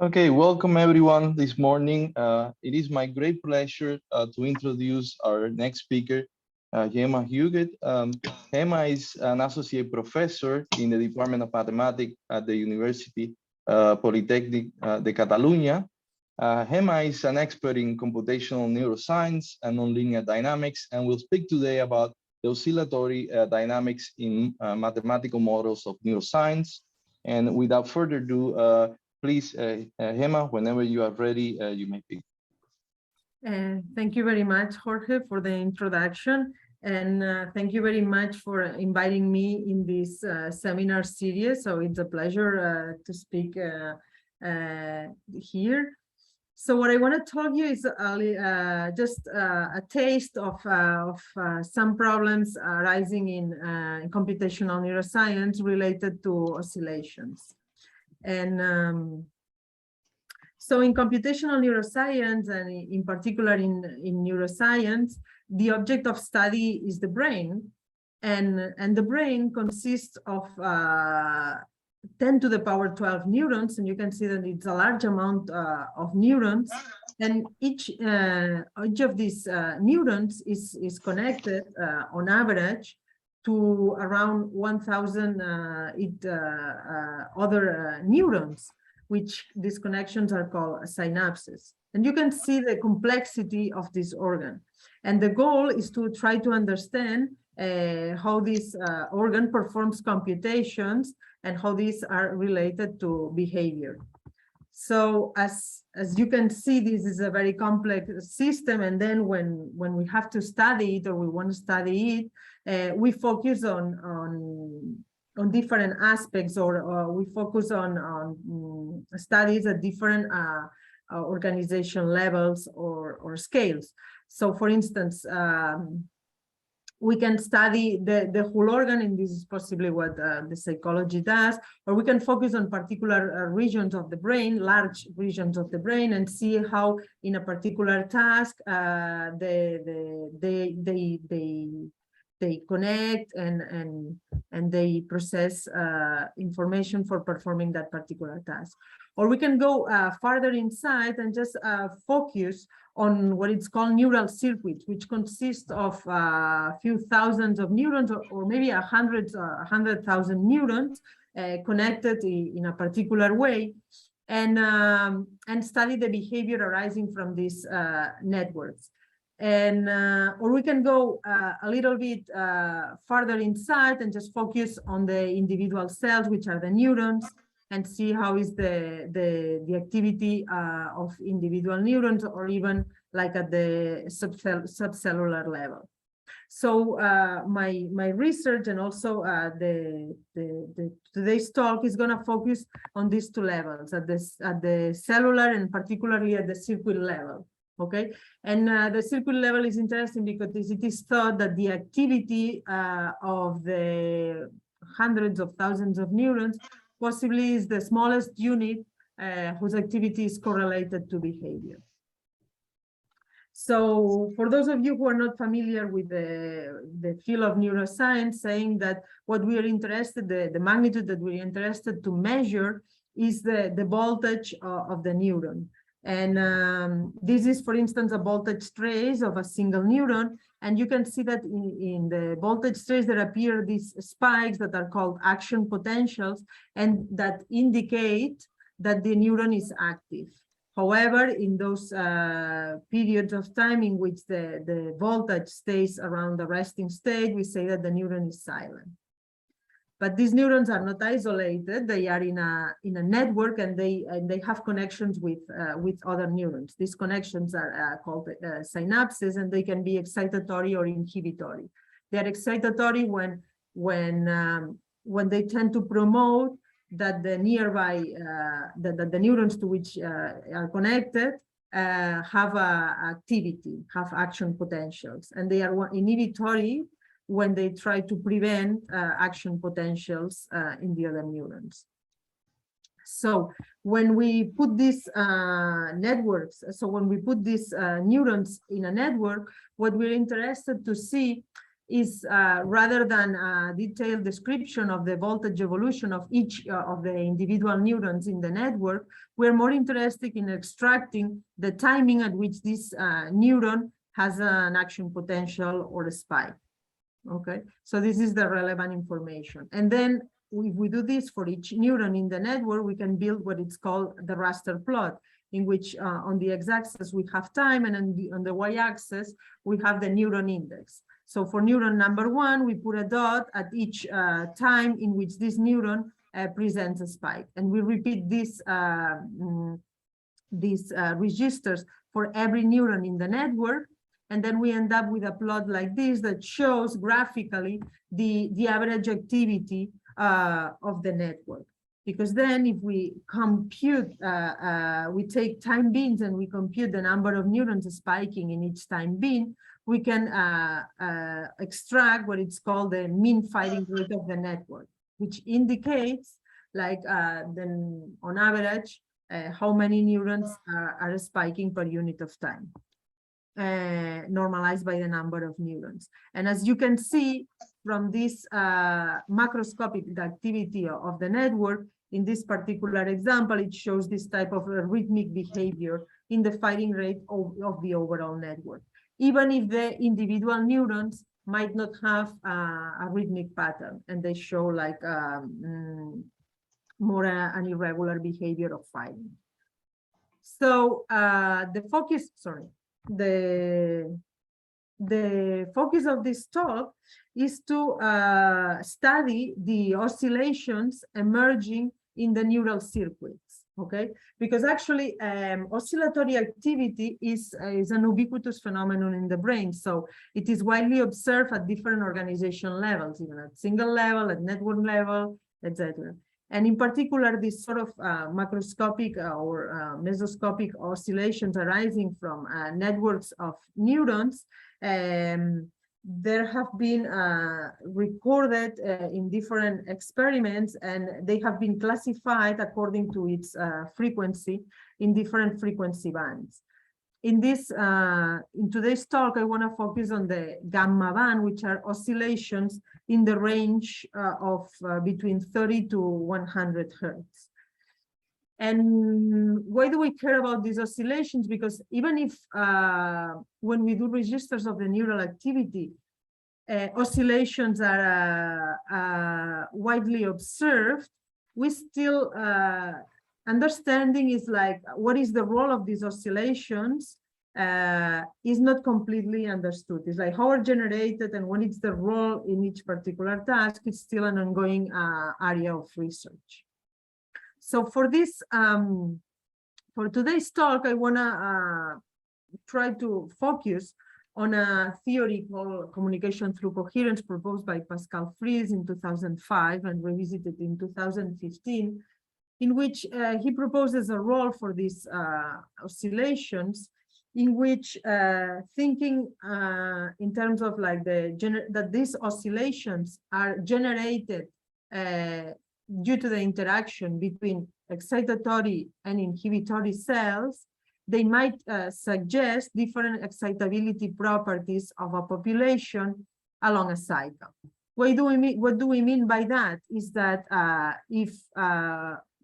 Okay, welcome everyone this morning. It is my great pleasure to introduce our next speaker, Gemma Huguet. Gemma is an associate professor in the Department of Mathematics at the University Politècnica de Catalunya. Gemma is an expert in computational neuroscience and nonlinear dynamics, and will speak today about the oscillatory dynamics in mathematical models of neuroscience. And without further ado, please, Gemma, whenever you are ready, you may begin. Thank you very much, Jorge, for the introduction. And thank you very much for inviting me in this seminar series. So it's a pleasure to speak here. So what I want to talk you is just a taste of some problems arising in computational neuroscience related to oscillations. And so in computational neuroscience, and in particular in neuroscience, the object of study is the brain. And the brain consists of 10 to the power 12 neurons. And you can see that it's a large amount of neurons. And each of these neurons is connected on average to around 1,000 other neurons, which these connections are called synapses. And you can see the complexity of this organ. And the goal is to try to understand how this organ performs computations and how these are related to behavior. So as you can see, this is a very complex system. And then when we have to study it, or we want to study it, we focus on different aspects, or we focus on studies at different organization levels or scales. So for instance, we can study the whole organ, and this is possibly what the psychology does, or we can focus on particular regions of the brain, large regions of the brain, and see how in a particular task they connect and they process information for performing that particular task. Or we can go farther inside and just focus on what it's called neural circuits, which consist of a few thousands of neurons, or maybe 100,000 neurons connected in a particular way, and study the behavior arising from these networks. And or we can go a little bit farther inside and just focus on the individual cells, which are the neurons, and see how is the activity of individual neurons, or even like at the subcellular level. So my research, and also today's talk, is going to focus on these two levels, at the cellular and particularly at the circuit level. Okay, and the circuit level is interesting because it is thought that the activity of the hundreds of thousands of neurons possibly is the smallest unit whose activity is correlated to behavior. So for those of you who are not familiar with the field of neuroscience, saying that what we are interested, the magnitude that we're interested to measure is the voltage of the neuron. And this is, for instance, a voltage trace of a single neuron. And you can see that in the voltage trace, there appear these spikes that are called action potentials, and that indicate that the neuron is active. However, in those periods of time in which the voltage stays around the resting state, we say that the neuron is silent. But these neurons are not isolated; they are in a network, and they have connections with other neurons. These connections are called synapses, and they can be excitatory or inhibitory. They are excitatory when they tend to promote that the nearby that the neurons to which are connected have activity, have action potentials, and they are inhibitory when they try to prevent action potentials in the other neurons. So when we put these networks, so when we put these neurons in a network, what we're interested to see is rather than a detailed description of the voltage evolution of each of the individual neurons in the network, we're more interested in extracting the timing at which this neuron has an action potential or a spike. Okay, so this is the relevant information. And then if we do this for each neuron in the network, we can build what it's called the raster plot, in which on the x-axis we have time, and on the y-axis we have the neuron index. So for neuron number 1, we put a dot at each time in which this neuron presents a spike. And we repeat these registers for every neuron in the network. And then we end up with a plot like this that shows graphically the average activity of the network. Because then if we compute, we take time beans and we compute the number of neurons spiking in each time bean, we can extract what it's called the mean firing rate of the network, which indicates, like, then on average, how many neurons are spiking per unit of time, normalized by the number of neurons. And as you can see from this macroscopic activity of the network, in this particular example, it shows this type of rhythmic behavior in the firing rate of the overall network, even if the individual neurons might not have a rhythmic pattern, and they show like more an irregular behavior of firing. So the focus of this talk is to study the oscillations emerging in the neural circuits, okay? Because actually oscillatory activity is an ubiquitous phenomenon in the brain. So it is widely observed at different organization levels, even at single level, at network level, etc. And in particular, this sort of macroscopic or mesoscopic oscillations arising from networks of neurons, there have been recorded in different experiments, and they have been classified according to its frequency in different frequency bands. In today's talk, I want to focus on the gamma band, which are oscillations in the range of between 30 to 100 hertz. And why do we care about these oscillations? Because even if when we do registers of the neural activity, oscillations are widely observed, we still understanding is like, what is the role of these oscillations is not completely understood. It's like how are generated and what is the role in each particular task. It's still an ongoing area of research. So for this, for today's talk, I wanna try to focus on a theory called communication through coherence, proposed by Pascal Fries in 2005 and revisited in 2015, in which he proposes a role for these oscillations, in which thinking in terms of like that these oscillations are generated due to the interaction between excitatory and inhibitory cells, they might suggest different excitability properties of a population along a cycle. What do we mean by that? Is that if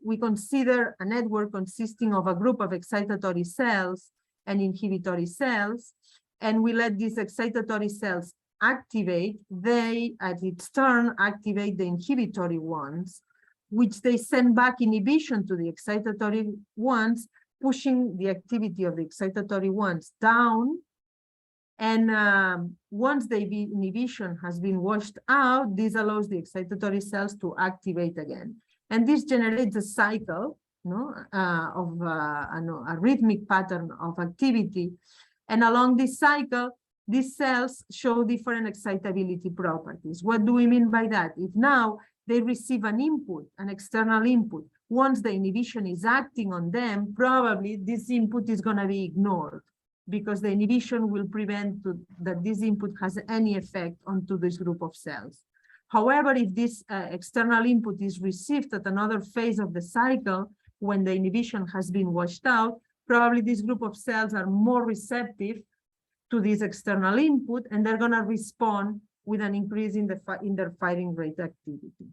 we consider a network consisting of a group of excitatory cells and inhibitory cells, and we let these excitatory cells activate, they at its turn activate the inhibitory ones, which they send back inhibition to the excitatory ones, pushing the activity of the excitatory ones down. And once the inhibition has been washed out, this allows the excitatory cells to activate again. And this generates a cycle, of a rhythmic pattern of activity. And along this cycle, these cells show different excitability properties. What do we mean by that? If now they receive an input, an external input, once the inhibition is acting on them, probably this input is going to be ignored, because the inhibition will prevent that this input has any effect onto this group of cells. However, if this external input is received at another phase of the cycle, when the inhibition has been washed out, probably this group of cells are more receptive to this external input, and they're going to respond with an increase in their firing rate activity.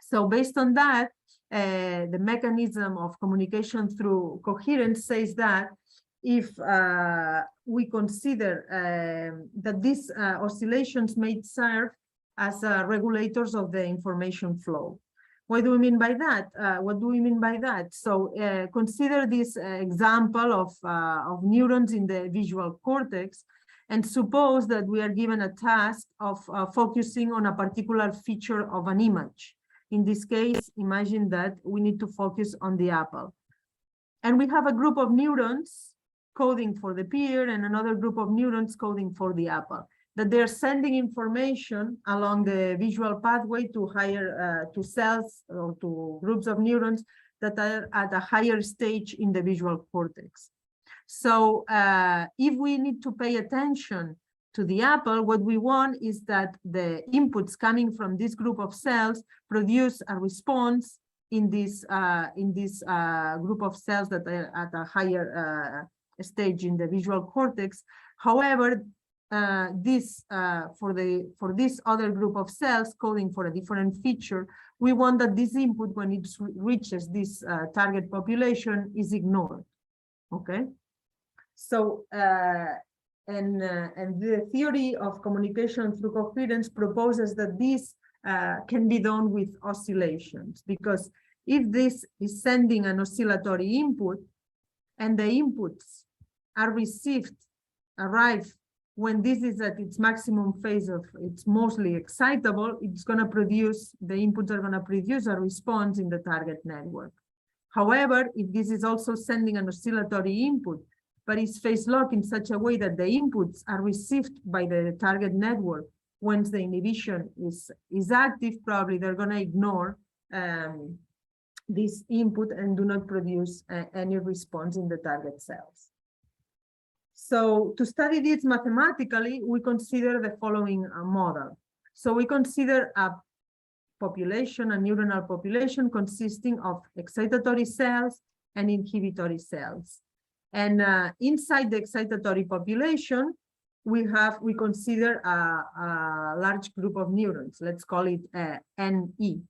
So based on that, the mechanism of communication through coherence says that if we consider that these oscillations may serve as regulators of the information flow. What do we mean by that? What do we mean by that? So consider this example of neurons in the visual cortex, and suppose that we are given a task of focusing on a particular feature of an image. In this case, imagine that we need to focus on the apple. And we have a group of neurons coding for the pear and another group of neurons coding for the apple, that they're sending information along the visual pathway to higher to cells or to groups of neurons that are at a higher stage in the visual cortex. So if we need to pay attention to the apple, what we want is that the inputs coming from this group of cells produce a response in this group of cells that are at a higher stage in the visual cortex. However, for this other group of cells coding for a different feature, we want that this input, when it reaches this target population, is ignored. Okay, so and the theory of communication through coherence proposes that this can be done with oscillations, because if this is sending an oscillatory input and the inputs are arrive when this is at its maximum phase of it's mostly excitable, it's going to produce, the inputs are going to produce a response in the target network. However, if this is also sending an oscillatory input, but it's phase locked in such a way that the inputs are received by the target network once the inhibition is active, probably they're going to ignore this input and do not produce any response in the target cells. So to study this mathematically, we consider the following model. So we consider a population, a neuronal population consisting of excitatory cells and inhibitory cells. And inside the excitatory population, we consider a large group of neurons. Let's call it NE.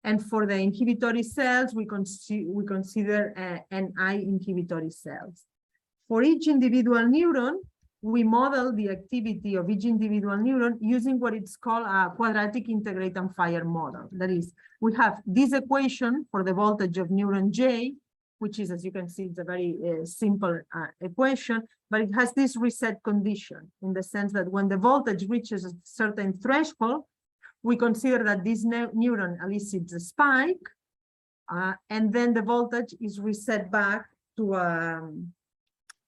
And for the inhibitory cells, we consider NI inhibitory cells. For each individual neuron, we model the activity of each individual neuron using what it's called a quadratic integrate and fire model. That is, we have this equation for the voltage of neuron J, which is, as you can see, it's a very simple equation, but it has this reset condition in the sense that when the voltage reaches a certain threshold, we consider that this neuron elicits a spike, and then the voltage is reset back to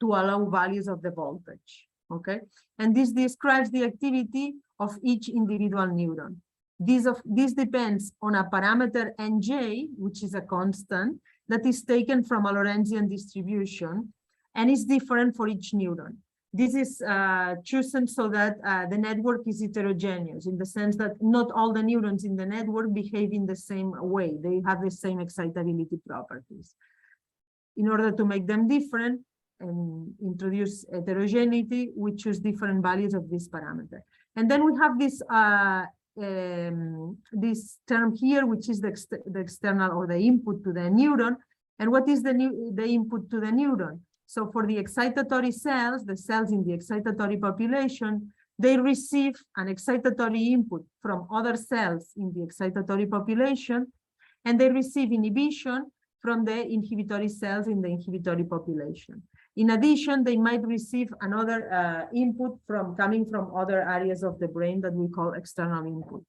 allow values of the voltage. Okay, and this describes the activity of each individual neuron. This depends on a parameter Nj, which is a constant that is taken from a Lorentzian distribution and is different for each neuron. This is chosen so that the network is heterogeneous in the sense that not all the neurons in the network behave in the same way. They have the same excitability properties. In order to make them different and introduce heterogeneity, we choose different values of this parameter. And then we have this this term here, which is the external or the input to the neuron. And what is the input to the neuron? So for the excitatory cells, the cells in the excitatory population, they receive an excitatory input from other cells in the excitatory population, and they receive inhibition from the inhibitory cells in the inhibitory population. In addition, they might receive another input coming from other areas of the brain that we call external input.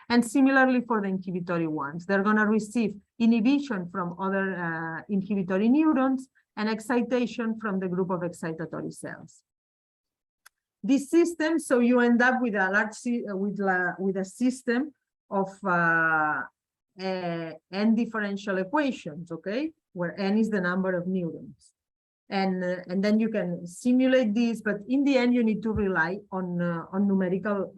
And similarly for the inhibitory ones, they're going to receive inhibition from other inhibitory neurons and excitation from the group of excitatory cells. This system, so you end up with a large with a system of n differential equations, okay, where n is the number of neurons. And then you can simulate this, but in the end, you need to rely on numerical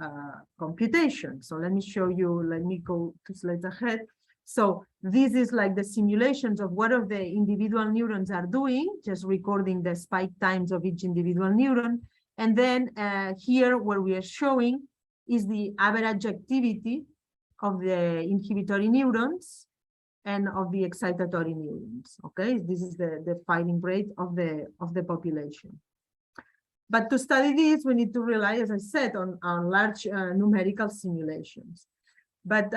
computation. So let me show you, let me go 2 slides ahead. So this is like the simulations of what of the individual neurons are doing, just recording the spike times of each individual neuron. And then here where we are showing is the average activity of the inhibitory neurons and of the excitatory neurons. Okay, this is the firing rate of the population. But to study this, we need to rely, as I said, on large numerical simulations. But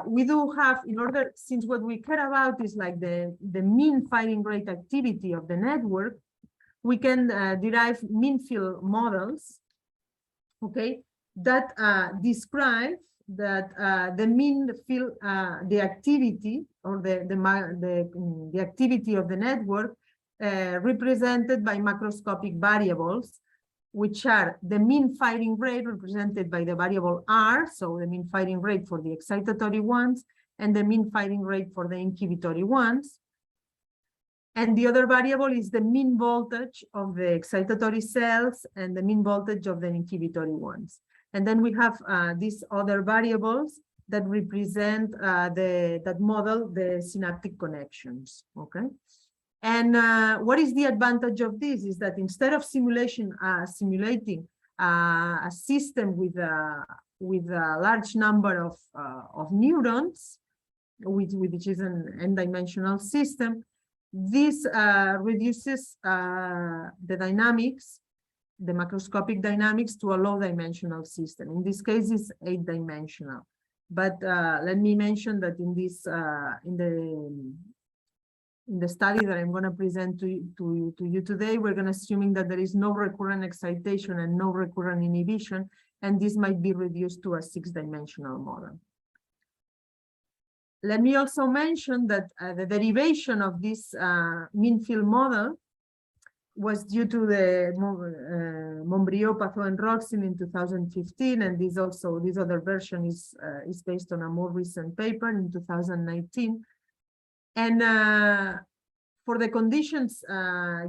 we do have, in order, since what we care about is like the mean firing rate activity of the network, we can derive mean field models, okay, that describe that the mean field, the activity or the activity of the network represented by macroscopic variables, which are the mean firing rate represented by the variable R, so the mean firing rate for the excitatory ones, and the mean firing rate for the inhibitory ones. And the other variable is the mean voltage of the excitatory cells and the mean voltage of the inhibitory ones. And then we have these other variables that represent that model the synaptic connections, okay? And what is the advantage of this is that instead of simulating a system with a large number of neurons, which is an n-dimensional system, this reduces the dynamics, the macroscopic dynamics, to a low-dimensional system. In this case, it's 8-dimensional. But let me mention that in this in the study that I'm going to present to you today, we're going to assuming that there is no recurrent excitation and no recurrent inhibition, and this might be reduced to a 6-dimensional model. Let me also mention that the derivation of this mean field model was due to the Montbriot, Pathot, and Roxin in 2015, and this other version is based on a more recent paper in 2019. And for the conditions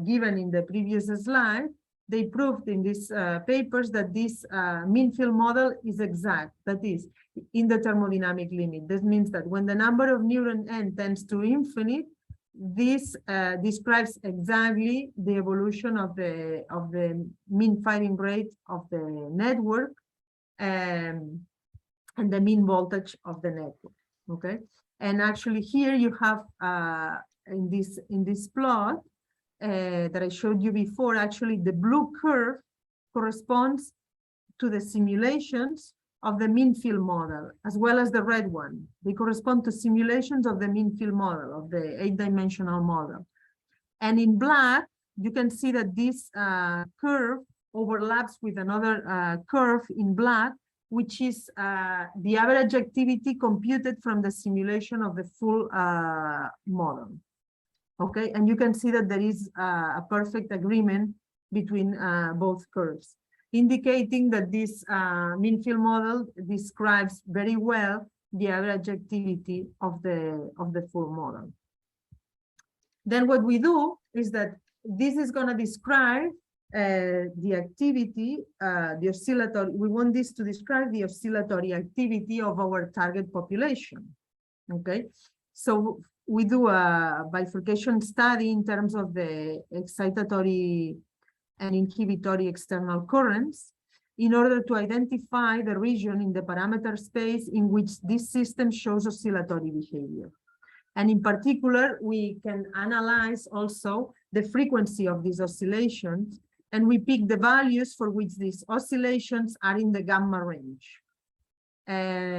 given in the previous slide, they proved in these papers that this mean field model is exact, that is, in the thermodynamic limit. This means that when the number of neuron n tends to infinite, this describes exactly the evolution of the mean firing rate of the network and the mean voltage of the network. Okay. And actually here you have in this plot that I showed you before, actually the blue curve corresponds to the simulations of the mean field model, as well as the red one. They correspond to simulations of the mean field model, of the 8-dimensional model. And in black, you can see that this curve overlaps with another curve in black, which is the average activity computed from the simulation of the full model. Okay, and you can see that there is a perfect agreement between both curves, indicating that this mean field model describes very well the average activity of the full model. Then what we do is that this is going to describe the activity, the oscillatory. We want this to describe the oscillatory activity of our target population. Okay, so we do a bifurcation study in terms of the excitatory and inhibitory external currents in order to identify the region in the parameter space in which this system shows oscillatory behavior. And in particular, we can analyze also the frequency of these oscillations, and we pick the values for which these oscillations are in the gamma range,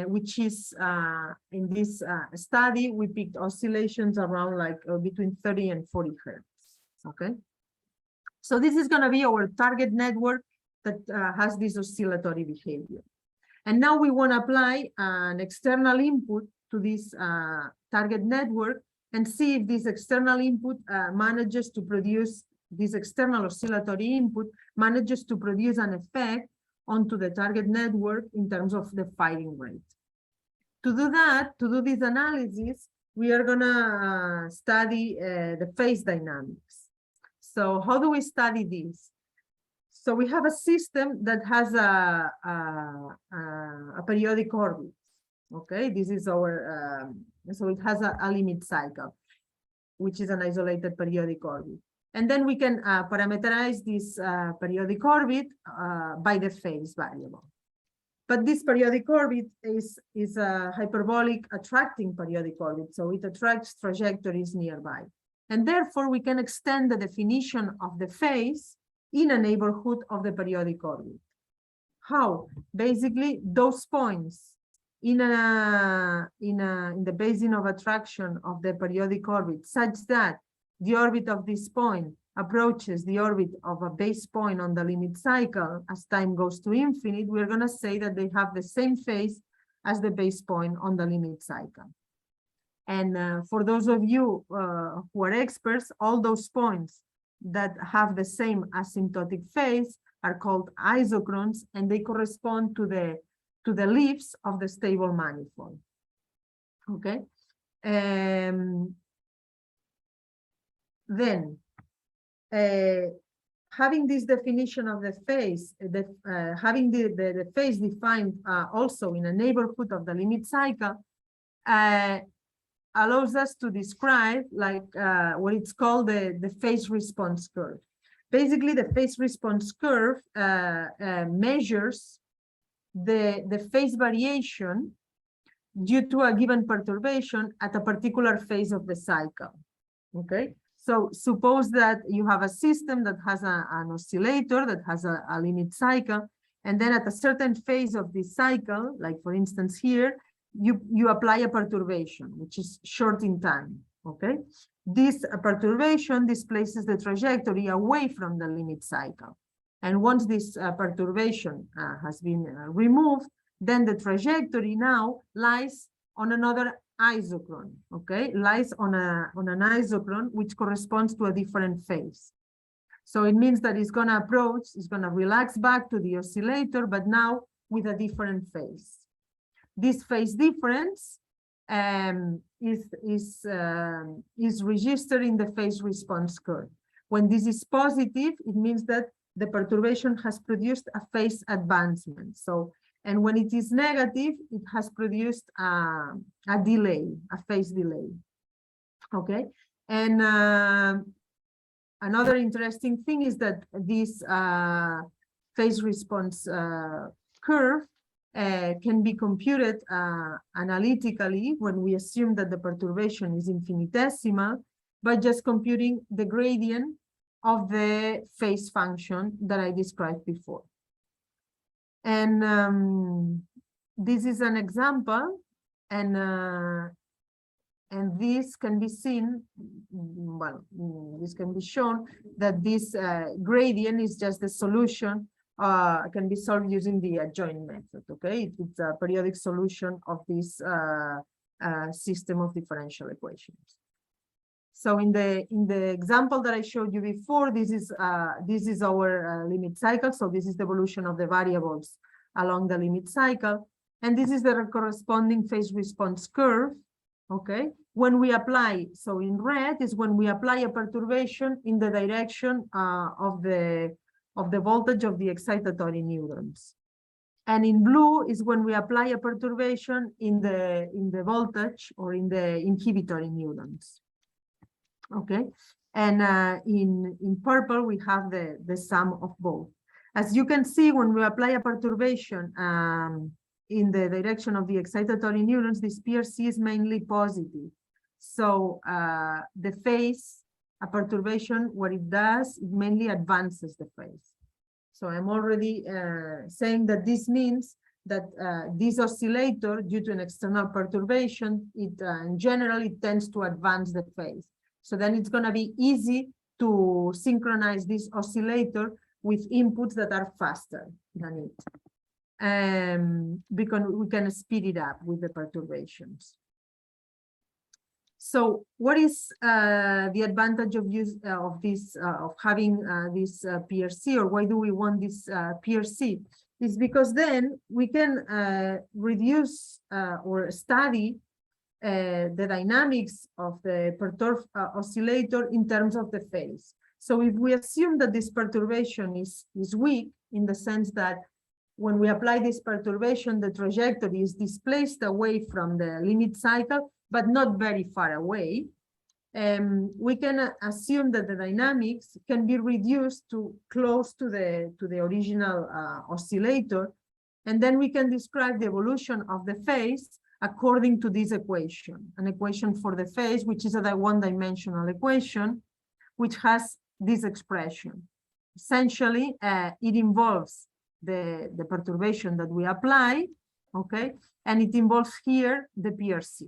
which is in this study, we picked oscillations around like between 30 and 40 hertz. Okay. So this is going to be our target network that has this oscillatory behavior. And now we want to apply an external input to this target network and see if this external input manages to produce, this external oscillatory input manages to produce an effect onto the target network in terms of the firing rate. To do that, to do this analysis, we are going to study the phase dynamics. So how do we study this? So we have a system that has a periodic orbit. Okay, this is our, so it has a limit cycle, which is an isolated periodic orbit. And then we can parameterize this periodic orbit by the phase variable. But this periodic orbit is a hyperbolic attracting periodic orbit, so it attracts trajectories nearby. And therefore, we can extend the definition of the phase in a neighborhood of the periodic orbit. How? Basically, those points in the basin of attraction of the periodic orbit, such that the orbit of this point approaches the orbit of a base point on the limit cycle as time goes to infinite, we're going to say that they have the same phase as the base point on the limit cycle. And for those of you who are experts, all those points that have the same asymptotic phase are called isochrons, and they correspond to the leaves of the stable manifold. Okay. Then, having this definition of the phase, having the phase defined also in a neighborhood of the limit cycle, allows us to describe like what it's called the phase response curve. Basically, the phase response curve measures the phase variation due to a given perturbation at a particular phase of the cycle. Okay, so suppose that you have a system that has an oscillator that has a limit cycle, and then at a certain phase of this cycle, like for instance here, you apply a perturbation, which is short in time. Okay, this perturbation displaces the trajectory away from the limit cycle. And once this perturbation has been removed, then the trajectory now lies on another isochron, okay? Lies on an isochron which corresponds to a different phase. So it means that it's going to approach, it's going to relax back to the oscillator, but now with a different phase. This phase difference is registered in the phase response curve. When this is positive, it means that the perturbation has produced a phase advancement. So, and when it is negative, it has produced a delay, a phase delay. Okay, and another interesting thing is that this phase response curve can be computed analytically when we assume that the perturbation is infinitesimal by just computing the gradient of the phase function that I described before. And this is an example, and this can be seen, well, this can be shown that this gradient is just the solution, can be solved using the adjoint method, okay? It's a periodic solution of this system of differential equations. So in the example that I showed you before, this is our limit cycle. So this is the evolution of the variables along the limit cycle, and this is the corresponding phase response curve. Okay, when we apply, so in red is when we apply a perturbation in the direction of the voltage of the excitatory neurons, and in blue is when we apply a perturbation in the voltage or in the inhibitory neurons. Okay, and in purple we have the sum of both. As you can see, when we apply a perturbation in the direction of the excitatory neurons, this PRC is mainly positive. So the phase, a perturbation, what it does, it mainly advances the phase. So I'm already saying that this means that this oscillator, due to an external perturbation, in general, it tends to advance the phase. So then it's going to be easy to synchronize this oscillator with inputs that are faster than it. Because we can speed it up with the perturbations. So what is the advantage of having this PRC, or why do we want this PRC? Is because then we can reduce or study the dynamics of the perturbed oscillator in terms of the phase. So if we assume that this perturbation is weak, in the sense that when we apply this perturbation, the trajectory is displaced away from the limit cycle, but not very far away, we can assume that the dynamics can be reduced to close to the original oscillator, And then we can describe the evolution of the phase according to this equation, an equation for the phase, which is a one-dimensional equation, which has this expression. Essentially, it involves the perturbation that we apply, okay? And it involves here the PRC,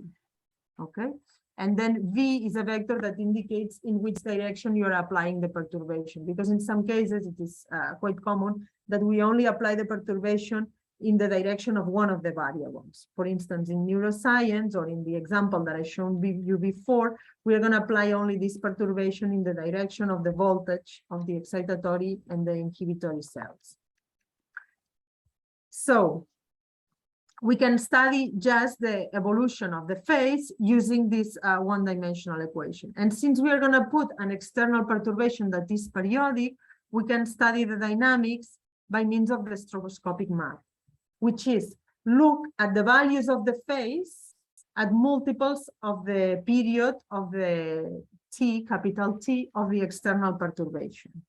okay? And then V is a vector that indicates in which direction you're applying the perturbation, because in some cases it is quite common that we only apply the perturbation in the direction of one of the variables. For instance, in neuroscience, or in the example that I shown you before, we are going to apply only this perturbation in the direction of the voltage of the excitatory and the inhibitory cells. So we can study just the evolution of the phase using this one-dimensional equation. And since we are going to put an external perturbation that is periodic, we can study the dynamics by means of the stroboscopic map, which is look at the values of the phase at multiples of the period of the T, capital T, of the external perturbation.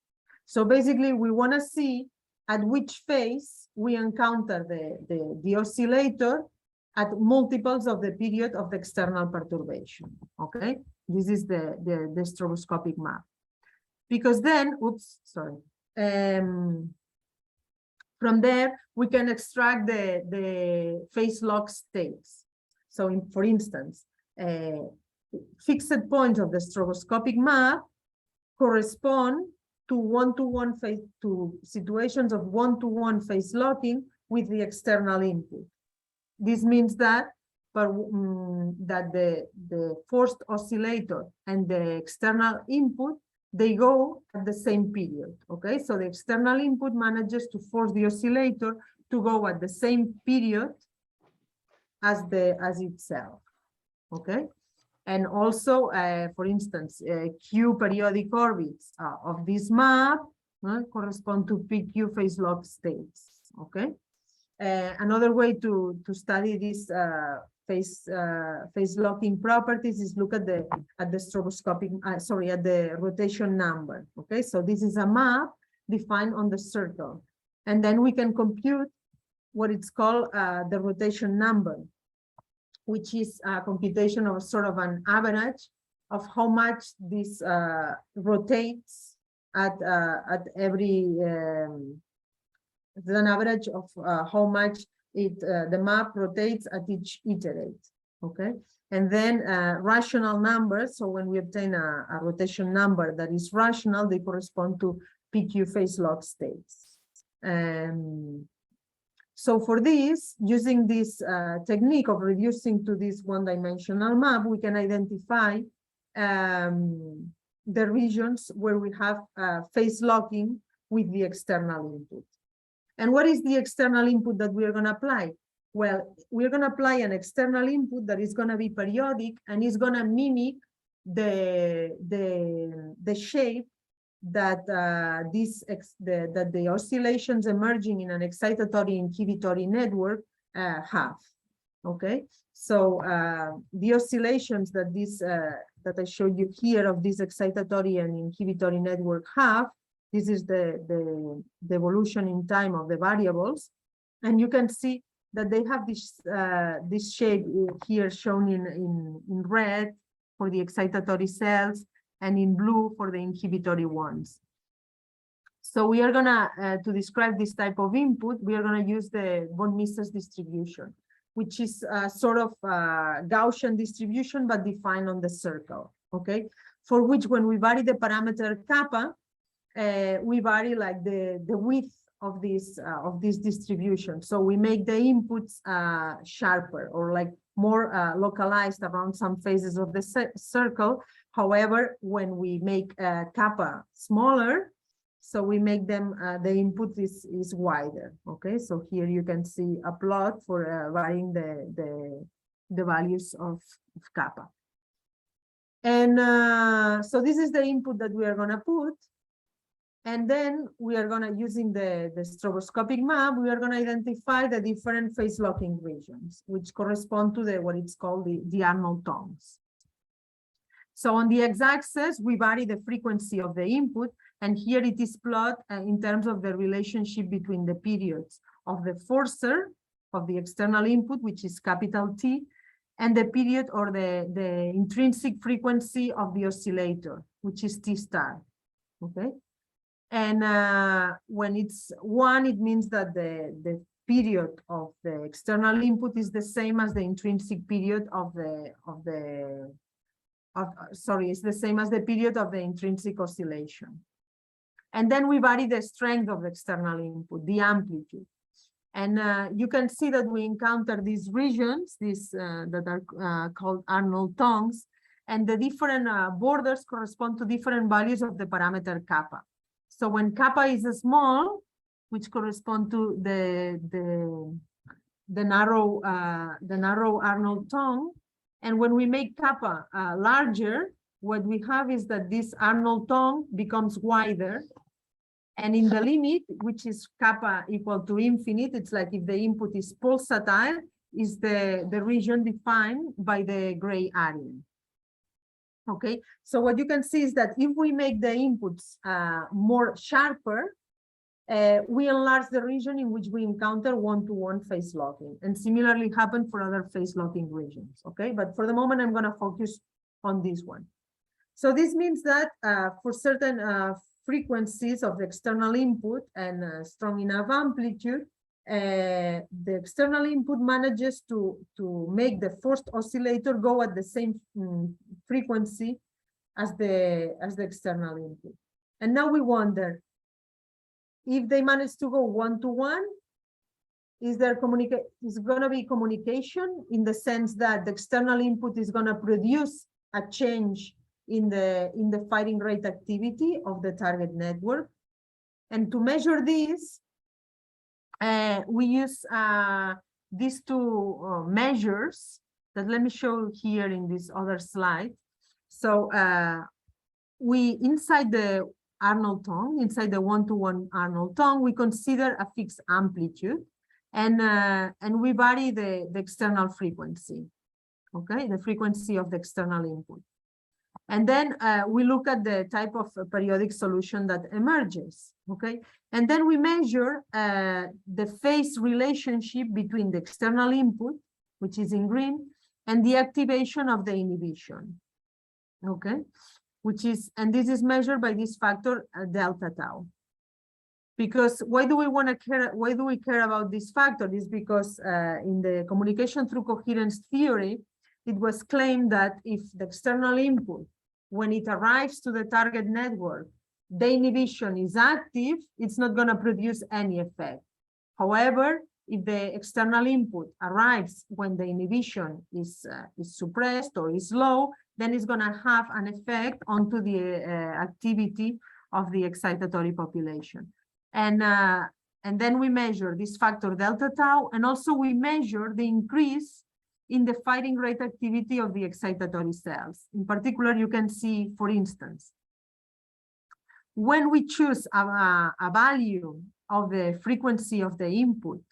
So basically, we want to see at which phase we encounter the oscillator at multiples of the period of the external perturbation, okay? This is the stroboscopic map. Because then, oops, sorry. From there, we can extract the phase log states. So for instance, fixed points of the stroboscopic map correspond to one-to-one phase, to situations of one-to-one phase locking with the external input. This means that the forced oscillator and the external input, they go at the same period, okay? So the external input manages to force the oscillator to go at the same period as itself, okay? And also, for instance, Q periodic orbits of this map correspond to PQ phase lock states, okay? Another way to study these phase locking properties is look at the stroboscopic, at the rotation number, okay? So this is a map defined on the circle. And then we can compute what it's called the rotation number, which is a computation of sort of an average of how much this rotates at every, an average of how much the map rotates at each iterate, okay? And then rational numbers, so when we obtain a rotation number that is rational, they correspond to PQ phase log states. So for this, using this technique of reducing to this one-dimensional map, we can identify the regions where we have phase locking with the external input. And what is the external input that we are going to apply? Well, we're going to apply an external input that is going to be periodic and is going to mimic the shape that the oscillations emerging in an excitatory inhibitory network have. Okay, so the oscillations that that I showed you here of this excitatory and inhibitory network have, this is the evolution in time of the variables, and you can see that they have this shape here shown in red for the excitatory cells and in blue for the inhibitory ones. So we are gonna to describe this type of input, we are gonna use the von Mises distribution, which is sort of Gaussian distribution but defined on the circle. Okay, for which when we vary the parameter kappa, we vary like the width of this distribution. So we make the inputs sharper or like more localized around some phases of the circle. However, when we make kappa smaller, so we make them the input is wider. Okay, so here you can see a plot for varying the values of kappa. And so this is the input that we are going to put. And then we are going to, using the stroboscopic map, we are going to identify the different phase locking regions, which correspond to what it's called the Arnold tones. So on the x-axis, we vary the frequency of the input, and here it is plotted in terms of the relationship between the periods of the forcer of the external input, which is capital T, and the period or the intrinsic frequency of the oscillator, which is T star. Okay. And when it's 1, it means that the period of the external input is the same as the intrinsic period it's the same as the period of the intrinsic oscillation. And then we vary the strength of the external input, the amplitude. And you can see that we encounter these regions, that are called Arnold tongues, and the different borders correspond to different values of the parameter kappa. So when kappa is small, which correspond to the narrow Arnold tongue, and when we make kappa larger, what we have is that this Arnold tongue becomes wider. And in the limit, which is kappa equal to infinite, it's like if the input is pulsatile, is the region defined by the gray area. Okay, so what you can see is that if we make the inputs more sharper, we enlarge the region in which we encounter one-to-one phase locking, and similarly happen for other phase locking regions. Okay, but for the moment, I'm going to focus on this one. So this means that for certain frequencies of the external input and strong enough amplitude, the external input manages to make the first oscillator go at the same frequency as the external input. And now we wonder if they manage to go one-to-one, is going to be communication in the sense that the external input is going to produce a change in the firing rate activity of the target network. And to measure this, we use these two measures that let me show here in this other slide. So we, inside the Arnold tongue, inside the one-to-one Arnold tongue, we consider a fixed amplitude, and we vary the external frequency, okay, the frequency of the external input. And then we look at the type of periodic solution that emerges, okay? And then we measure the phase relationship between the external input, which is in green, and the activation of the inhibition, okay? And this is measured by this factor delta tau. Because why do we care about this factor? Is because in the communication through coherence theory, it was claimed that if the external input, when it arrives to the target network, the inhibition is active, it's not going to produce any effect. However, if the external input arrives when the inhibition is suppressed or is low, then it's going to have an effect onto the activity of the excitatory population. And then we measure this factor delta tau, and also we measure the increase in the firing rate activity of the excitatory cells. In particular, you can see, for instance, when we choose a value of the frequency of the input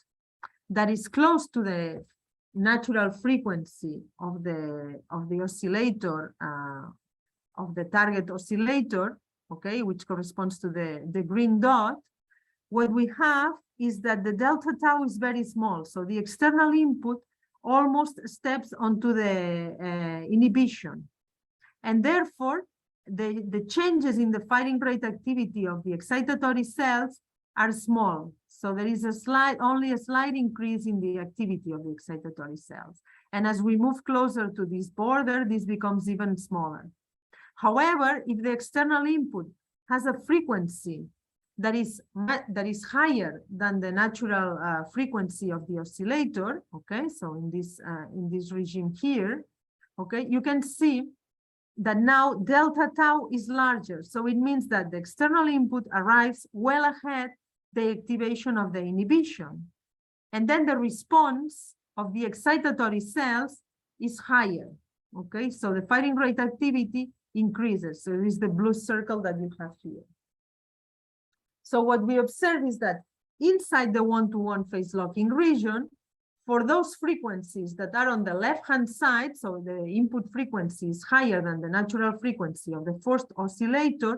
that is close to the natural frequency of the oscillator, of the target oscillator, okay, which corresponds to the green dot, what we have is that the delta tau is very small. So the external input almost steps onto the inhibition. And therefore, the changes in the firing rate activity of the excitatory cells are small. So there is only a slight increase in the activity of the excitatory cells. And as we move closer to this border, this becomes even smaller. However, if the external input has a frequency that is higher than the natural frequency of the oscillator, okay, so in this regime here, okay, you can see that now delta tau is larger. So it means that the external input arrives well ahead the activation of the inhibition. And then the response of the excitatory cells is higher, okay? So the firing rate activity increases. So it is the blue circle that you have here. So what we observe is that inside the one-to-one phase locking region, for those frequencies that are on the left-hand side, so the input frequency is higher than the natural frequency of the first oscillator,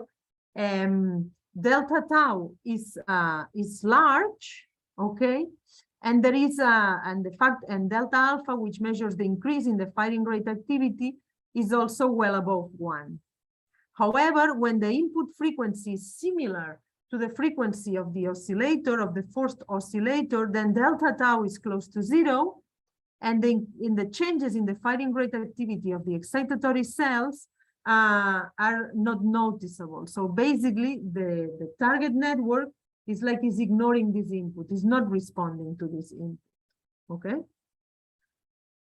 delta tau is large, Okay, and there is and delta alpha, which measures the increase in the firing rate activity, is also well above 1. However, when the input frequency is similar to the frequency of the oscillator, of the forced oscillator, then delta tau is close to 0, and then in the changes in the firing rate activity of the excitatory cells are not noticeable. So basically, the target network is ignoring this input, is not responding to this input. Okay.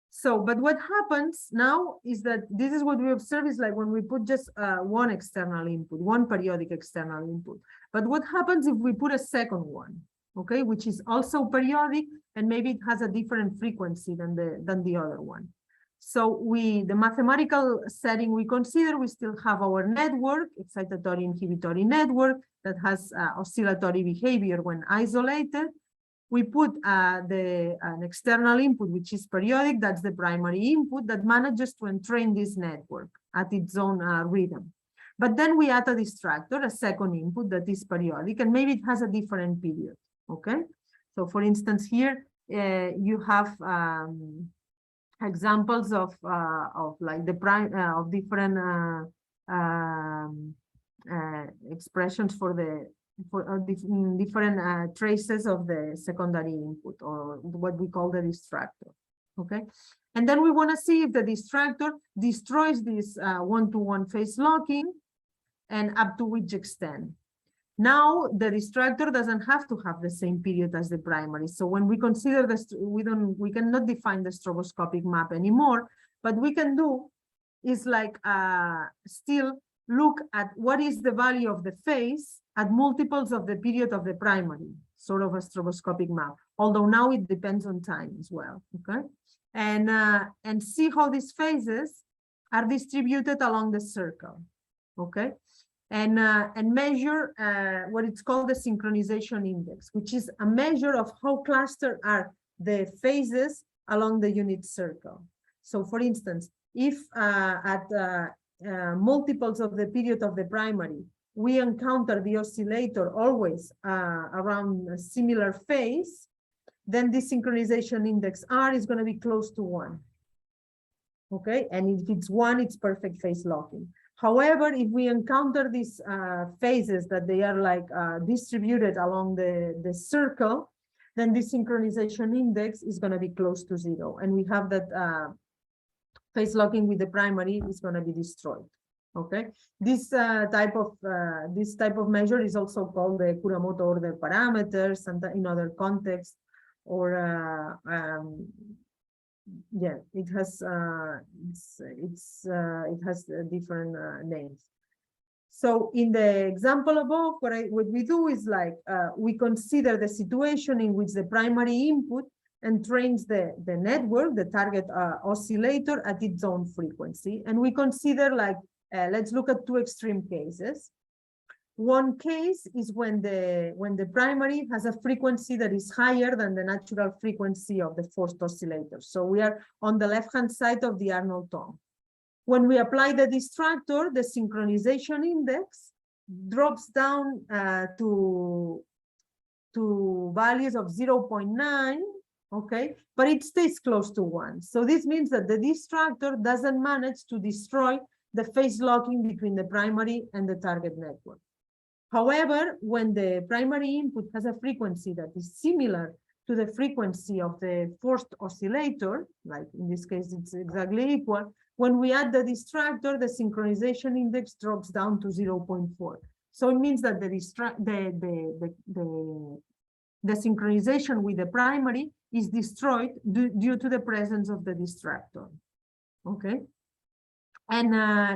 So, but what happens now is that this is what we observe is like when we put just one external input, one periodic external input. But what happens if we put a second one, okay, which is also periodic and maybe it has a different frequency than the other one. So the mathematical setting we consider, we still have our network, excitatory inhibitory network that has oscillatory behavior when isolated. We put an external input, which is periodic, that's the primary input that manages to entrain this network at its own rhythm. But then we add a distractor, a second input that is periodic, and maybe it has a different period, okay? So for instance, here you have examples of like the of different expressions for different traces of the secondary input, or what we call the distractor. Okay, and then we want to see if the distractor destroys this one-to-one phase locking, and up to which extent. Now the distractor doesn't have to have the same period as the primary. So when we consider this, we cannot define the stroboscopic map anymore. But we can do is like still look at what is the value of the phase at multiples of the period of the primary, sort of a stroboscopic map. Although now it depends on time as well. Okay, and see how these phases are distributed along the circle. Okay. And measure what it's called the synchronization index, which is a measure of how clustered are the phases along the unit circle. So for instance, if at multiples of the period of the primary, we encounter the oscillator always around a similar phase, then this synchronization index R is going to be close to 1. Okay, and if it's 1, it's perfect phase locking. However, if we encounter these phases that they are like distributed along the circle, then this synchronization index is going to be close to 0. And we have that phase locking with the primary is going to be destroyed. Okay, this type of measure is also called the Kuramoto order parameters, and in other contexts, or yeah, it has different names. So in the example above, what we do is like we consider the situation in which the primary input entrains the network, the target oscillator at its own frequency, and we consider like let's look at two extreme cases. One case is when the primary has a frequency that is higher than the natural frequency of the forced oscillator. So we are on the left-hand side of the Arnold tongue. When we apply the distractor, the synchronization index drops down to values of 0.9, okay, but it stays close to 1. So this means that the distractor doesn't manage to destroy the phase locking between the primary and the target network. However, when the primary input has a frequency that is similar to the frequency of the forced oscillator, like in this case, it's exactly equal, when we add the distractor, the synchronization index drops down to 0.4. So it means that the synchronization with the primary is destroyed due to the presence of the distractor. Okay. And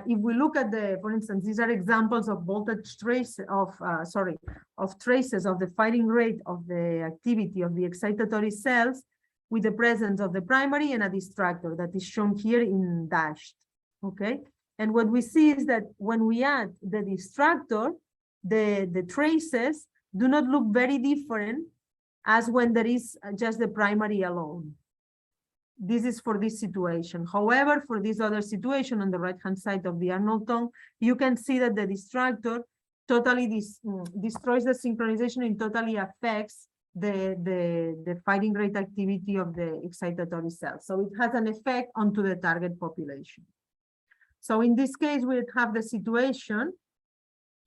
if we look at for instance, these are examples of voltage trace of traces of the firing rate of the activity of the excitatory cells with the presence of the primary and a distractor that is shown here in dashed. Okay, and what we see is that when we add the distractor, the traces do not look very different as when there is just the primary alone. This is for this situation. However, for this other situation on the right-hand side of the Arnold tongue, you can see that the distractor totally destroys the synchronization and totally affects the firing rate activity of the excitatory cells. So it has an effect onto the target population. So in this case, we have the situation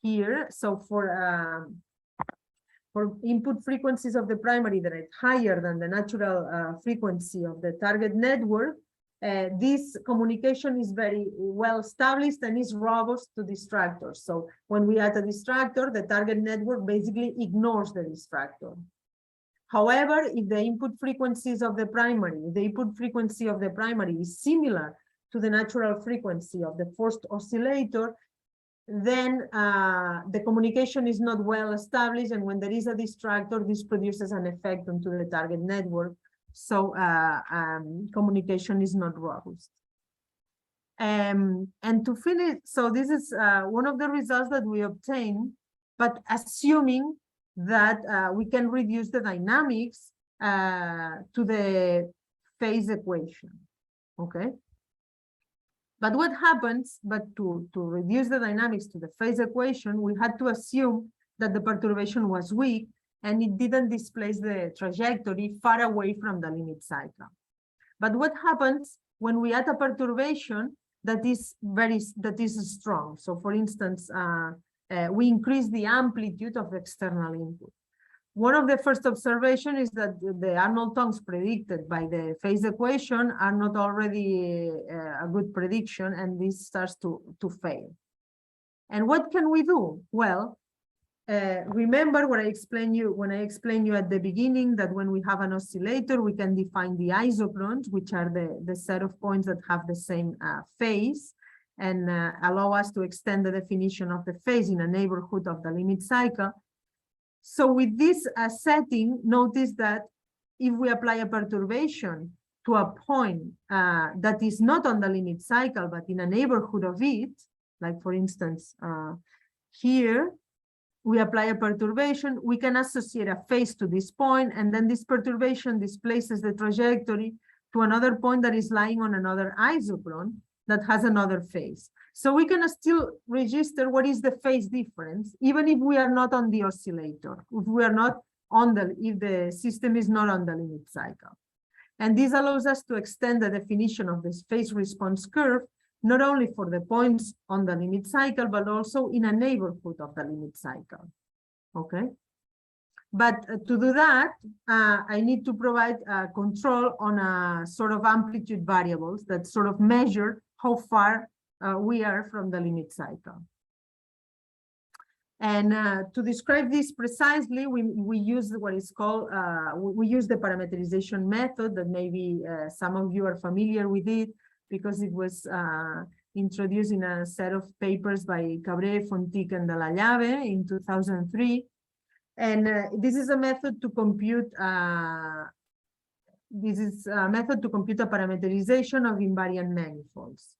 here. So for input frequencies of the primary that are higher than the natural frequency of the target network, this communication is very well established and is robust to distractors. So when we add a distractor, the target network basically ignores the distractor. However, if the input frequencies of the primary, the input frequency of the primary is similar to the natural frequency of the first oscillator, then the communication is not well established, and when there is a distractor, this produces an effect onto the target network. So communication is not robust. And to finish, so this is one of the results that we obtain, but assuming that we can reduce the dynamics to the phase equation, okay? But what happens, to reduce the dynamics to the phase equation, we had to assume that the perturbation was weak and it didn't displace the trajectory far away from the limit cycle. But what happens when we add a perturbation that is strong? So for instance, we increase the amplitude of external input. One of the first observations is that the Arnold tongues predicted by the phase equation are not already a good prediction, and this starts to fail. And what can we do? Well, remember what I explained you when I explained you at the beginning that when we have an oscillator, we can define the isochrons, which are the set of points that have the same phase, and allow us to extend the definition of the phase in a neighborhood of the limit cycle. So with this setting, notice that if we apply a perturbation to a point that is not on the limit cycle, but in a neighborhood of it, like for instance, here, we apply a perturbation, we can associate a phase to this point, and then this perturbation displaces the trajectory to another point that is lying on another isochron that has another phase. So we can still register what is the phase difference, even if we are not on the oscillator, if we are not on if the system is not on the limit cycle. And this allows us to extend the definition of this phase response curve, not only for the points on the limit cycle, but also in a neighborhood of the limit cycle, okay? But to do that, I need to provide control on a sort of amplitude variables that sort of measure how far we are from the limit cycle. And to describe this precisely, we use what is called, we use the parameterization method that maybe some of you are familiar with it because it was introduced in a set of papers by Cabré, Fontic, and de la Llave in 2003. And this is a method to compute a parameterization of invariant manifolds.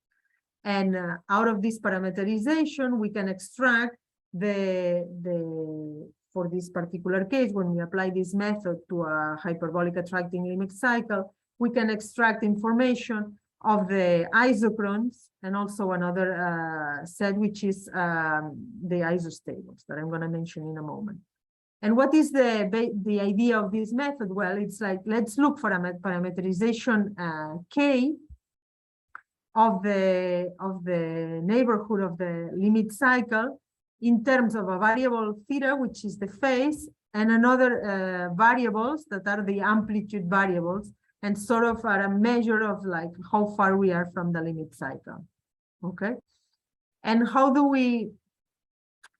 And out of this parameterization, we can extract for this particular case, when we apply this method to a hyperbolic attracting limit cycle, we can extract information of the isochrons and also another set, which is the isostables that I'm going to mention in a moment. And what is the idea of this method? Well, it's like, let's look for a parameterization K of the neighborhood of the limit cycle in terms of a variable theta, which is the phase, and another variables that are the amplitude variables, and sort of are a measure of like how far we are from the limit cycle, okay? And how do we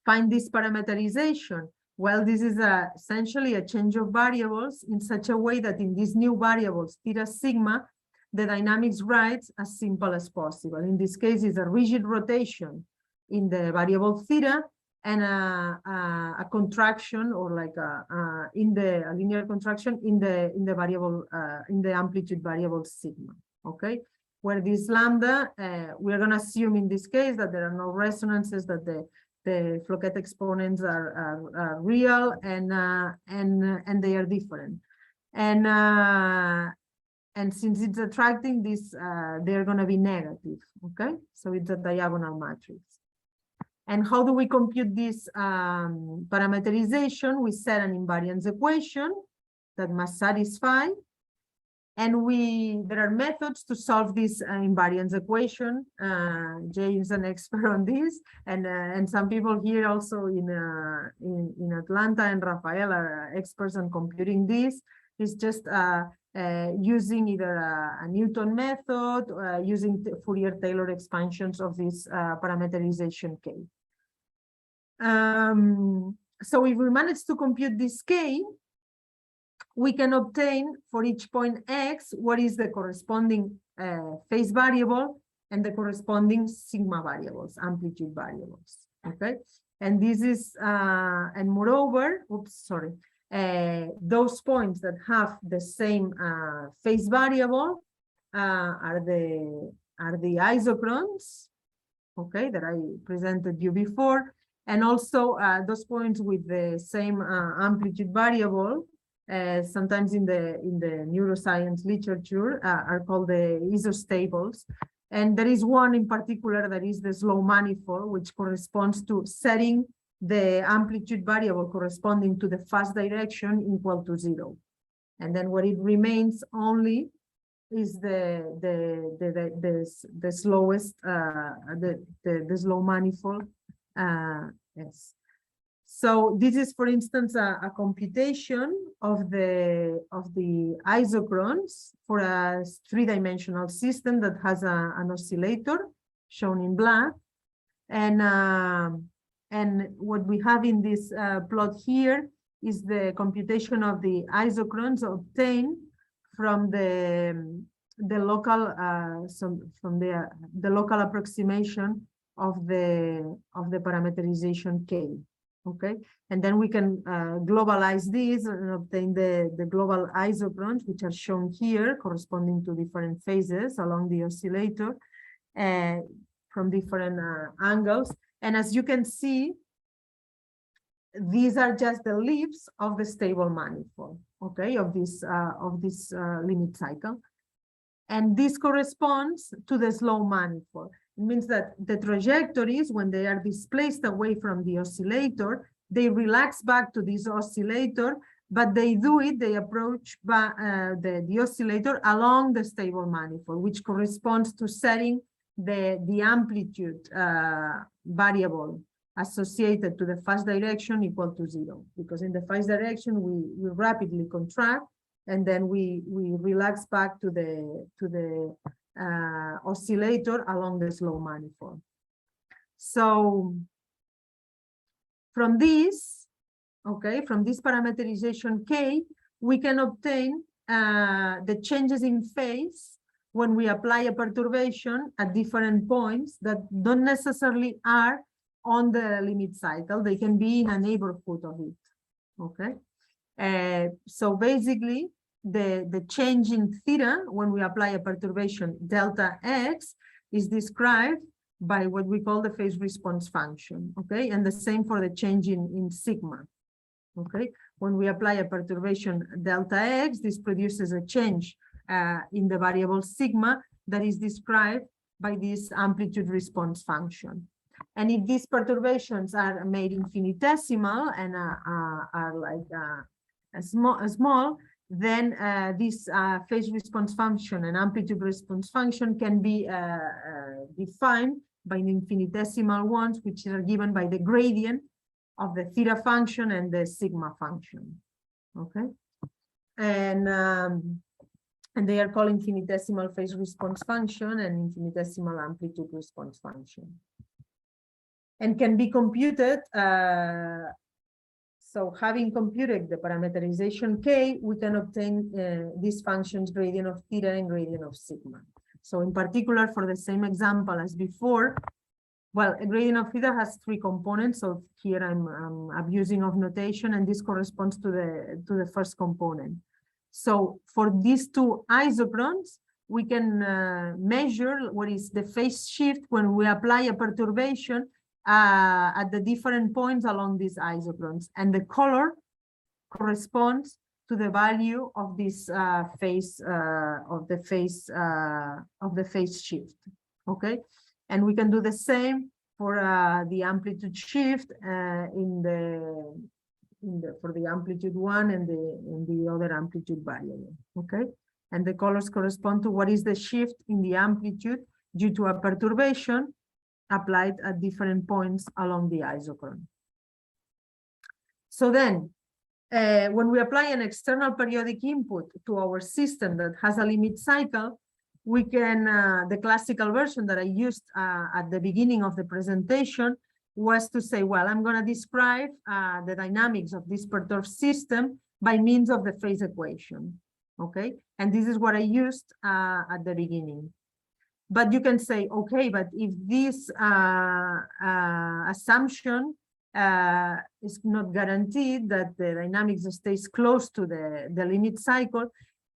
find this parameterization? Well, this is essentially a change of variables in such a way that in these new variables, theta sigma, the dynamics writes as simple as possible. In this case, it's a rigid rotation in the variable theta and a contraction, or like a linear contraction in the variable in the amplitude variable sigma. Okay, where this lambda, we're going to assume in this case that there are no resonances, that the Floquet exponents are real and they are different, and since it's attracting this, they're going to be negative. Okay, so it's a diagonal matrix. And how do we compute this parameterization? We set an invariance equation that must satisfy. And there are methods to solve this invariance equation. Jay is an expert on this, and some people here also in Atlanta and Rafael are experts on computing this. It's just using either a Newton method, using the Fourier-Taylor expansions of this parameterization K. So if we manage to compute this K, we can obtain for each point X what is the corresponding phase variable and the corresponding sigma variables, amplitude variables. Okay, and this is and moreover, those points that have the same phase variable are the isochrons, okay, that I presented you before, and also those points with the same amplitude variable. Sometimes in the neuroscience literature are called the isostables, and there is one in particular that is the slow manifold, which corresponds to setting the amplitude variable corresponding to the fast direction equal to 0, and then what it remains only is the slowest the slow manifold. Yes. So this is, for instance, a computation of the isochrons for a three-dimensional system that has an oscillator shown in black, and what we have in this plot here is the computation of the isochrons obtained from the local the local approximation of the parameterization K. Okay, and then we can globalize this and obtain the global isochrons, which are shown here, corresponding to different phases along the oscillator from different angles. And as you can see, these are just the leaves of the stable manifold, okay, of this limit cycle. And this corresponds to the slow manifold. It means that the trajectories, when they are displaced away from the oscillator, they relax back to this oscillator, but they approach the oscillator along the stable manifold, which corresponds to setting the amplitude variable associated to the fast direction equal to 0. Because in the fast direction, we rapidly contract, and then we relax back to the oscillator along the slow manifold. So from this, okay, from this parameterization K, we can obtain the changes in phase when we apply a perturbation at different points that don't necessarily are on the limit cycle. They can be in a neighborhood of it, okay? So basically, the change in theta when we apply a perturbation delta x is described by what we call the phase response function, okay? And the same for the change in sigma, okay? When we apply a perturbation delta x, this produces a change in the variable sigma that is described by this amplitude response function. And if these perturbations are made infinitesimal and are like small, then this phase response function and amplitude response function can be defined by the infinitesimal ones, which are given by the gradient of the theta function and the sigma function. Okay, and they are called infinitesimal phase response function and infinitesimal amplitude response function, and can be computed. So having computed the parameterization K, we can obtain these functions, gradient of theta and gradient of sigma. So in particular, for the same example as before, well, a gradient of theta has 3 components. So here I'm abusing of notation, and this corresponds to the first component. So for these 2 isochrons, we can measure what is the phase shift when we apply a perturbation at the different points along these isochrons, and the color corresponds to the value of this phase of the phase shift. Okay, and we can do the same for the amplitude shift in for the amplitude one and the other amplitude variable. Okay, and the colors correspond to what is the shift in the amplitude due to a perturbation applied at different points along the isochron. So then, when we apply an external periodic input to our system that has a limit cycle, we can, the classical version that I used at the beginning of the presentation was to say, well, I'm going to describe the dynamics of this perturbed system by means of the phase equation. Okay, and this is what I used at the beginning. But you can say, okay, but if this assumption is not guaranteed that the dynamics stays close to the limit cycle,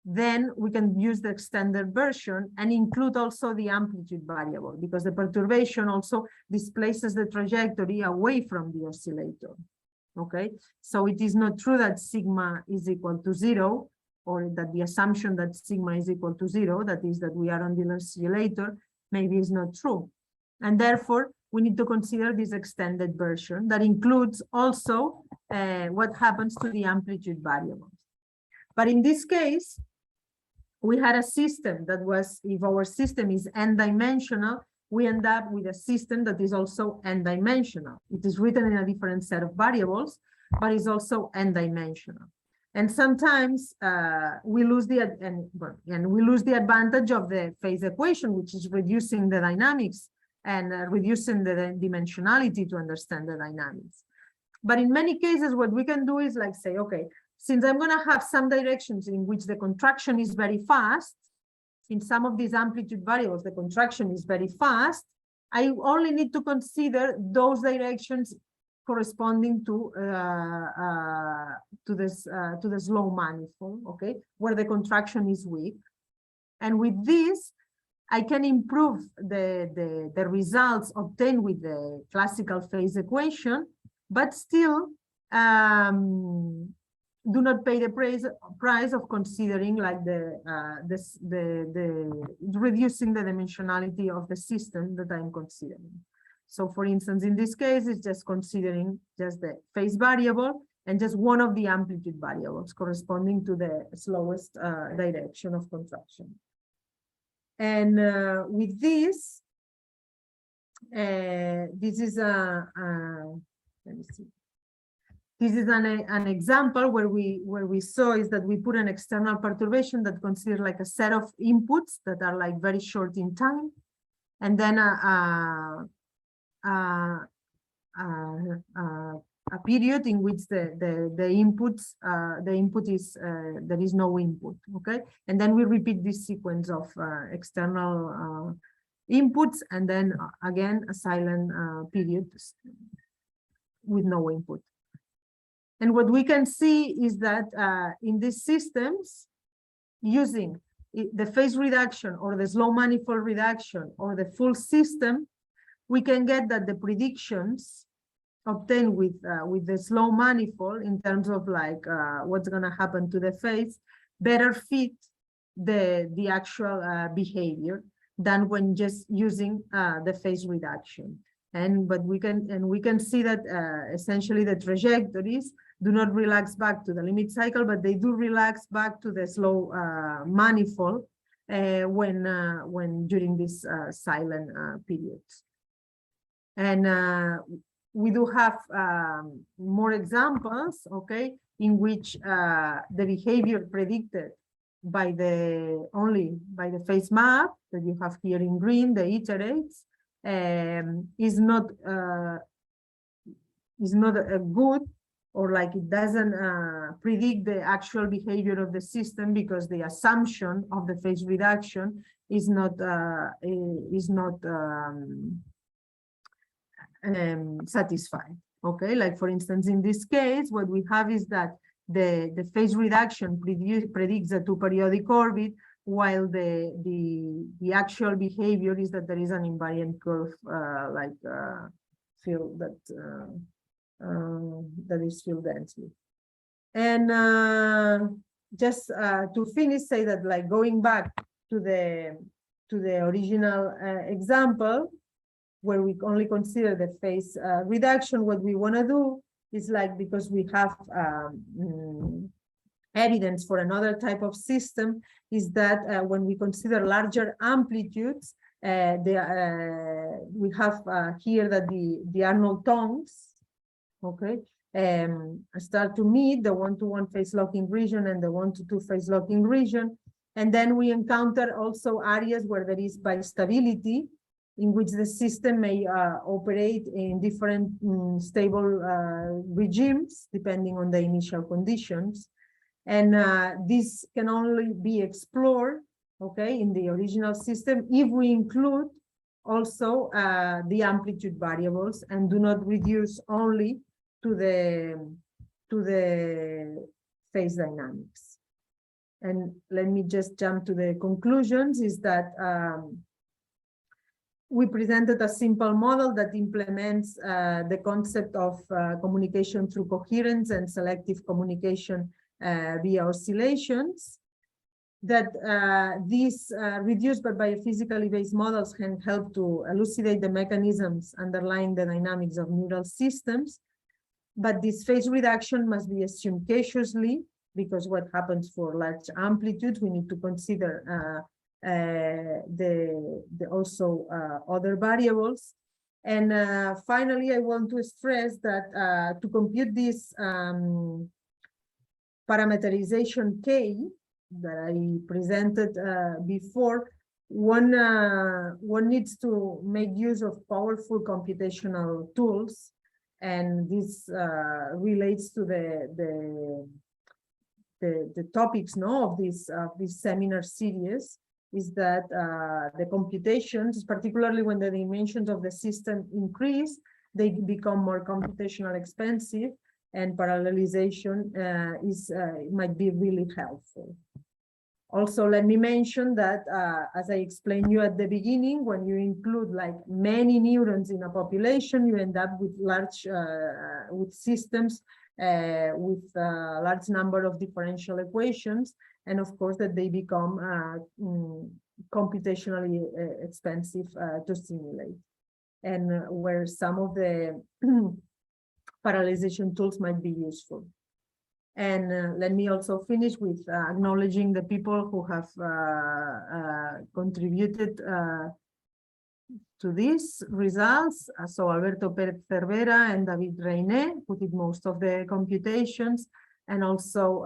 then we can use the extended version and include also the amplitude variable, because the perturbation also displaces the trajectory away from the oscillator. Okay, so it is not true that sigma is equal to 0, or that the assumption that sigma is equal to 0, that is that we are on the oscillator, maybe is not true. And therefore, we need to consider this extended version that includes also what happens to the amplitude variables. But in this case, we had a system that was, if our system is n-dimensional, we end up with a system that is also n-dimensional. It is written in a different set of variables, but is also n-dimensional. And sometimes we lose the advantage of the phase equation, which is reducing the dynamics and reducing the dimensionality to understand the dynamics. But in many cases, what we can do is like say, okay, since I'm going to have some directions in which the contraction is very fast, in some of these amplitude variables, the contraction is very fast, I only need to consider those directions corresponding to the slow manifold, okay, where the contraction is weak. And with this, I can improve the results obtained with the classical phase equation, but still do not pay the price of considering like reducing the dimensionality of the system that I'm considering. So for instance, in this case, it's just considering just the phase variable and just one of the amplitude variables corresponding to the slowest direction of contraction. And with this, this is let me see. This is an example where we saw is that we put an external perturbation that considers like a set of inputs that are like very short in time, and then a period in which the input is there is no input. Okay, and then we repeat this sequence of external inputs, and then again a silent period with no input. And what we can see is that in these systems, using the phase reduction or the slow manifold reduction or the full system, we can get that the predictions obtained with the slow manifold in terms of like what's going to happen to the phase better fit the actual behavior than when just using the phase reduction. But we can see that essentially the trajectories do not relax back to the limit cycle, but they do relax back to the slow manifold when during this silent periods. And we do have more examples, okay, in which the behavior predicted by by the phase map that you have here in green, the iterates, is not a good, or like it doesn't predict the actual behavior of the system, because the assumption of the phase reduction is not satisfied. Okay, like for instance, in this case, what we have is that the phase reduction predicts a two periodic orbit, while the actual behavior is that there is an invariant curve field that is filled densely. And just to finish, say that like going back to the original example, where we only consider the phase reduction, what we want to do is like because we have evidence for another type of system, is that when we consider larger amplitudes, we have here that the Arnold tongues, okay, start to meet the one-to-one phase locking region and the one-to-two phase locking region. And then we encounter also areas where there is bistability, in which the system may operate in different stable regimes, depending on the initial conditions. And this can only be explored, okay, in the original system if we include also the amplitude variables and do not reduce only to the phase dynamics. And let me just jump to the conclusions, is that we presented a simple model that implements the concept of communication through coherence and selective communication via oscillations. That these reduced but biophysically based models can help to elucidate the mechanisms underlying the dynamics of neural systems. But this phase reduction must be assumed cautiously, because what happens for large amplitudes, we need to consider also other variables. And finally, I want to stress that to compute this parameterization K that I presented before, one needs to make use of powerful computational tools, and this relates to the topics of this seminar series, is that the computations, particularly when the dimensions of the system increase, they become more computationally expensive, and parallelization might be really helpful. Also, let me mention that, as I explained you at the beginning, when you include like many neurons in a population, you end up with large with systems with a large number of differential equations, and of course that they become computationally expensive to simulate, and where some of the parallelization tools might be useful. And let me also finish with acknowledging the people who have contributed to these results. So Alberto Pérez Cervera and David Reiné, who did most of the computations, and also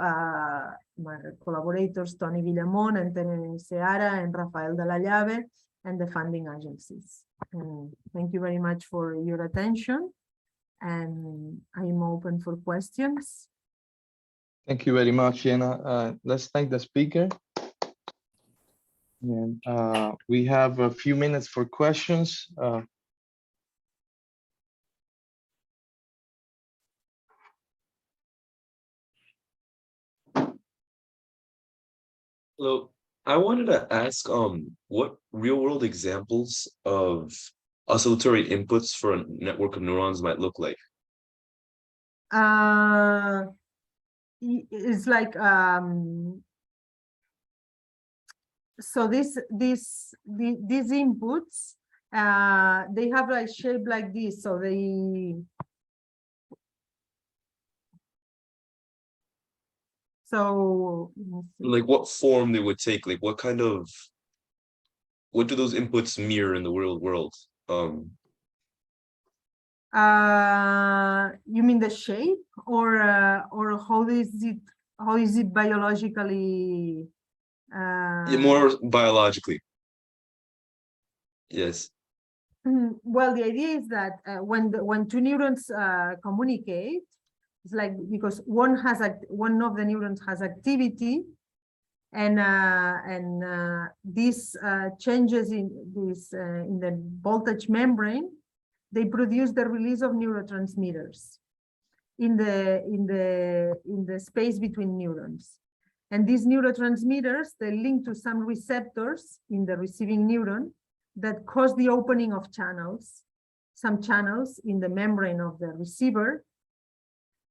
my collaborators, Tony Villamon and Tere Seara and Rafael de la Llave, and the funding agencies. Thank you very much for your attention, and I'm open for questions. Thank you very much, Jenna. Let's thank the speaker. And we have a few minutes for questions. Hello, I wanted to ask what real-world examples of oscillatory inputs for a network of neurons might look like. It's like so these inputs they have like shape like this, so they like what form they would take, like what do those inputs mirror in the real world? You mean the shape, or how is it biologically? Yeah, more biologically. Yes. Well, the idea is that when two neurons communicate, it's like because one of the neurons has activity, and these changes in the voltage membrane, they produce the release of neurotransmitters in the space between neurons. And these neurotransmitters, they link to some receptors in the receiving neuron that cause the opening of channels, some channels in the membrane of the receiver.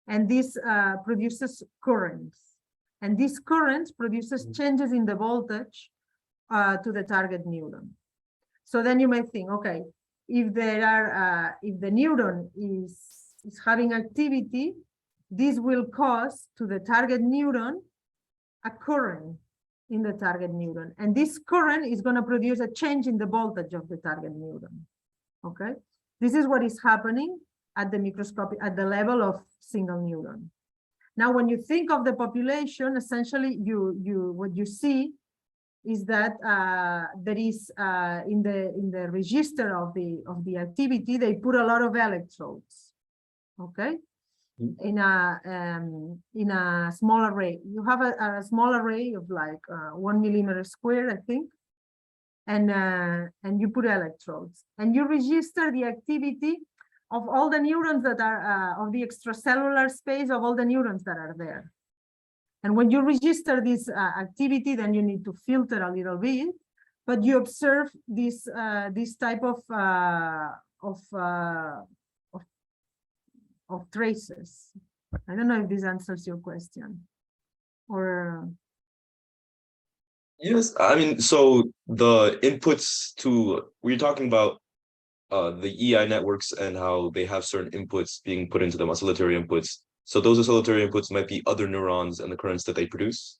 And this produces currents. And these currents produces changes in the voltage to the target neuron. So then you may think, okay, if the neuron is is having activity, this will cause to the target neuron a current in the target neuron. And this current is going to produce a change in the voltage of the target neuron. Okay, this is what is happening at the microscopic, at the level of single neuron. Now, when you think of the population, essentially, what you see is that there is in the register of the activity, they put a lot of electrodes. Okay, in a small array. You have a small array of like 1 millimeter square, I think, and you put electrodes, and you register the activity of all the neurons that are of the extracellular space of all the neurons that are there. And when you register this activity, then you need to filter a little bit, but you observe this this type of traces. I don't know if this answers your question, or Yes, I mean, so the inputs to, we're talking about the EI networks and how they have certain inputs being put into them, oscillatory inputs. So those oscillatory inputs might be other neurons and the currents that they produce.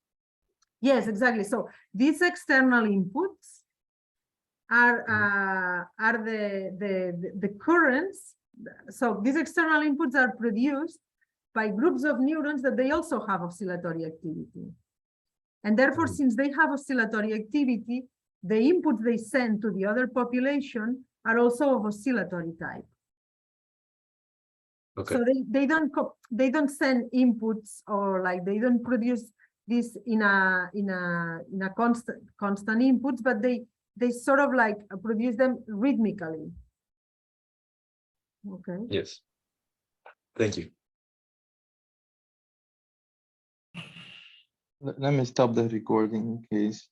yes, exactly. So these external inputs are the currents. So these external inputs are produced by groups of neurons that they also have oscillatory activity. And therefore, since they have oscillatory activity, the inputs they send to the other population are also of oscillatory type. Okay. So they don't send inputs, or like they don't produce this in a constant inputs, but they sort of like produce them rhythmically. Okay. Yes. Thank you. Let me stop the recording in case